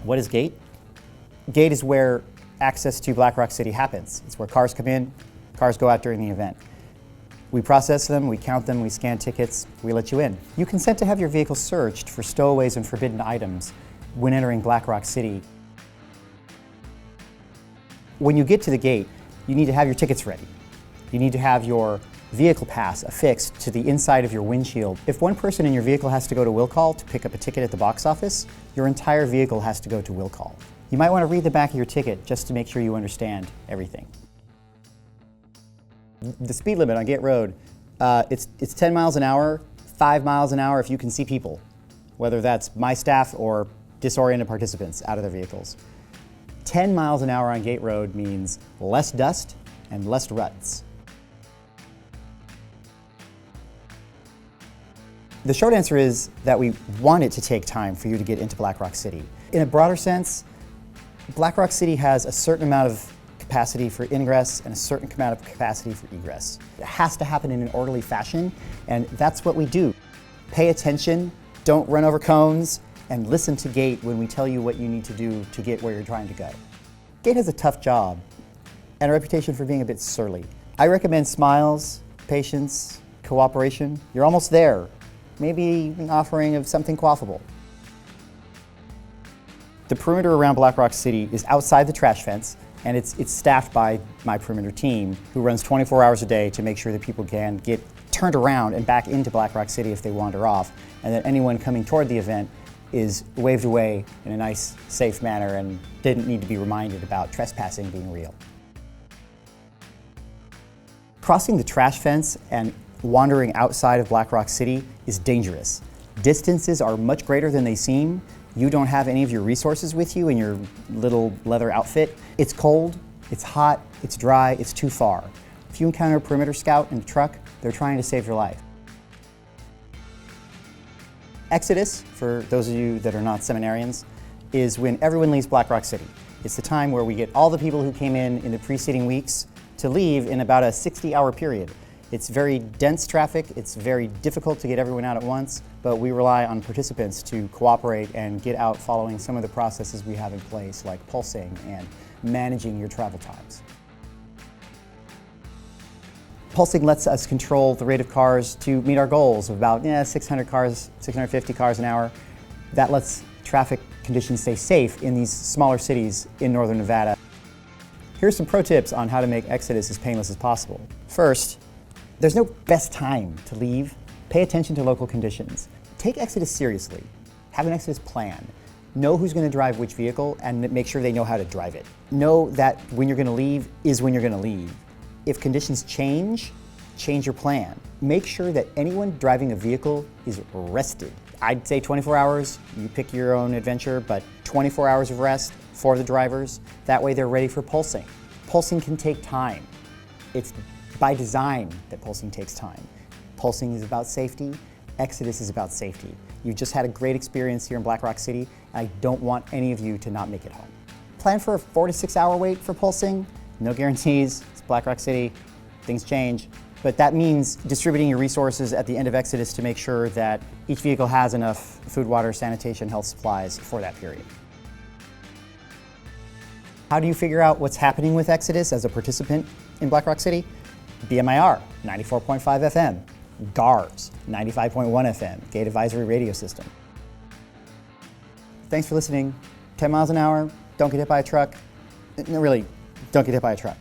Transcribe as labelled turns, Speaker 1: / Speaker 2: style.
Speaker 1: What is gate? Gate is where access to Black Rock City happens. It's where cars come in, cars go out during the event. We process them, we count them, we scan tickets, we let you in. You consent to have your vehicle searched for stowaways and forbidden items when entering Black Rock City. When you get to the gate, you need to have your tickets ready. You need to have your vehicle pass affixed to the inside of your windshield. If one person in your vehicle has to go to will call to pick up a ticket at the box office, your entire vehicle has to go to will call. You might want to read the back of your ticket just to make sure you understand everything. The speed limit on Gate Road, it's 10 miles an hour, 5 miles an hour if you can see people, whether that's my staff or disoriented participants out of their vehicles. 10 miles an hour on Gate Road means less dust and less ruts. The short answer is that we want it to take time for you to get into Black Rock City. In a broader sense, Black Rock City has a certain amount of capacity for ingress and a certain amount of capacity for egress. It has to happen in an orderly fashion, and that's what we do. Pay attention, don't run over cones, and listen to Gate when we tell you what you need to do to get where you're trying to go. Gate has a tough job and a reputation for being a bit surly. I recommend smiles, patience, cooperation. You're almost there. Maybe an offering of something quaffable. The perimeter around Black Rock City is outside the trash fence, and it's staffed by my perimeter team, who runs 24 hours a day to make sure that people can get turned around and back into Black Rock City if they wander off, and that anyone coming toward the event is waved away in a nice, safe manner and didn't need to be reminded about trespassing being real. Crossing the trash fence and wandering outside of Black Rock City is dangerous. Distances are much greater than they seem. You don't have any of your resources with you in your little leather outfit. It's cold, it's hot, it's dry, it's too far. If you encounter a perimeter scout in a truck, they're trying to save your life. Exodus, for those of you that are not seminarians, is when everyone leaves Black Rock City. It's the time where we get all the people who came in the preceding weeks to leave in about a 60-hour period. It's very dense traffic, it's very difficult to get everyone out at once, but we rely on participants to cooperate and get out following some of the processes we have in place, like pulsing and managing your travel times. Pulsing lets us control the rate of cars to meet our goals of about 600 cars, 650 cars an hour. That lets traffic conditions stay safe in these smaller cities in northern Nevada. Here's some pro tips on how to make Exodus as painless as possible. First, there's no best time to leave. Pay attention to local conditions. Take Exodus seriously. Have an Exodus plan. Know who's going to drive which vehicle and make sure they know how to drive it. Know that when you're going to leave is when you're going to leave. If conditions change, change your plan. Make sure that anyone driving a vehicle is rested. I'd say 24 hours, you pick your own adventure, but 24 hours of rest for the drivers. That way they're ready for pulsing. Pulsing can take time. It's by design that pulsing takes time. Pulsing is about safety. Exodus is about safety. You've just had a great experience here in Black Rock City, and I don't want any of you to not make it home. Plan for a 4 to 6 hour wait for pulsing. No guarantees. It's Black Rock City. Things change. But that means distributing your resources at the end of Exodus to make sure that each vehicle has enough food, water, sanitation, health supplies for that period. How do you figure out what's happening with Exodus as a participant in Black Rock City? BMIR, 94.5 FM. GARS, 95.1 FM, Gate Advisory Radio System. Thanks for listening. 10 miles an hour, don't get hit by a truck. No, really, don't get hit by a truck.